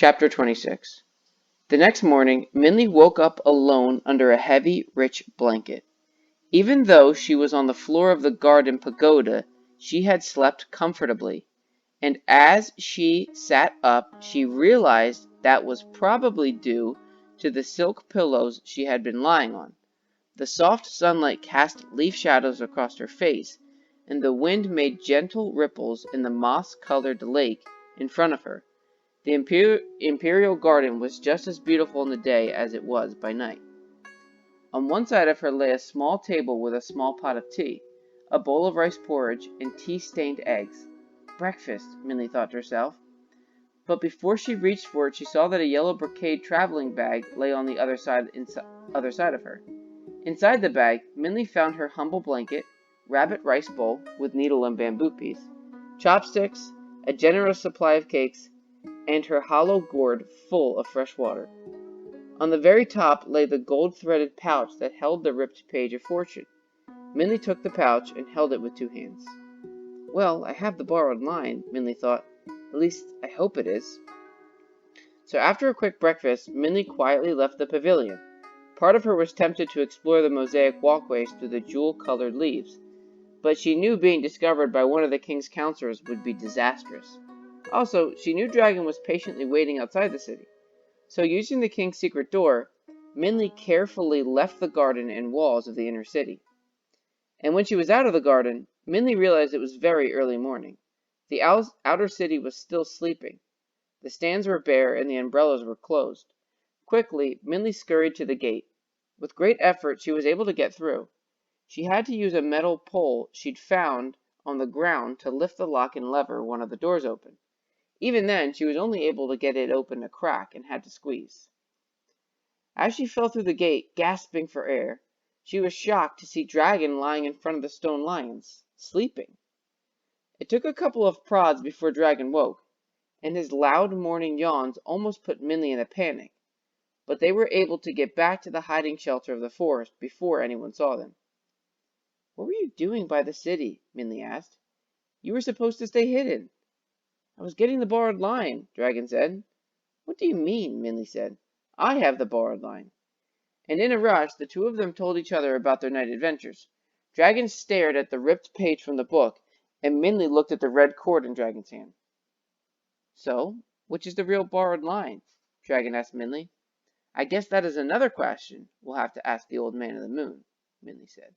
Chapter 26. The next morning, Minley woke up alone under a heavy, rich blanket. Even though she was on the floor of the garden pagoda, she had slept comfortably, and as she sat up, she realized that was probably due to the silk pillows she had been lying on. The soft sunlight cast leaf shadows across her face, and the wind made gentle ripples in the moss-colored lake in front of her. The imperial garden was just as beautiful in the day as it was by night. On one side of her lay a small table with a small pot of tea, a bowl of rice porridge, and tea-stained eggs. Breakfast, Minnie thought to herself. But before she reached for it, she saw that a yellow brocade traveling bag lay on the other side of her. Inside the bag, Minnie found her humble blanket, rabbit rice bowl with needle and bamboo piece, chopsticks, a generous supply of cakes, and her hollow gourd full of fresh water. On the very top lay the gold-threaded pouch that held the ripped page of fortune. Minnie took the pouch and held it with two hands. Well, I have the borrowed line, Minnie thought. At least, I hope it is. So after a quick breakfast, Minnie quietly left the pavilion. Part of her was tempted to explore the mosaic walkways through the jewel-colored leaves, but she knew being discovered by one of the king's counselors would be disastrous. Also, she knew Dragon was patiently waiting outside the city. So using the king's secret door, Minley carefully left the garden and walls of the inner city. And when she was out of the garden, Minley realized it was very early morning. The outer city was still sleeping. The stands were bare and the umbrellas were closed. Quickly, Minley scurried to the gate. With great effort, she was able to get through. She had to use a metal pole she'd found on the ground to lift the lock and lever one of the doors open. Even then, she was only able to get it open a crack and had to squeeze. As she fell through the gate, gasping for air, she was shocked to see Dragon lying in front of the stone lions, sleeping. It took a couple of prods before Dragon woke, and his loud morning yawns almost put Minley in a panic, but they were able to get back to the hiding shelter of the forest before anyone saw them. "What were you doing by the city?" Minley asked. "You were supposed to stay hidden." "I was getting the borrowed line," Dragon said. "What do you mean?" Minley said. "I have the borrowed line." And in a rush, the two of them told each other about their night adventures. Dragon stared at the ripped page from the book, and Minley looked at the red cord in Dragon's hand. "So, which is the real borrowed line?" Dragon asked Minley. "I guess that is another question we'll have to ask the Old Man of the Moon," Minley said.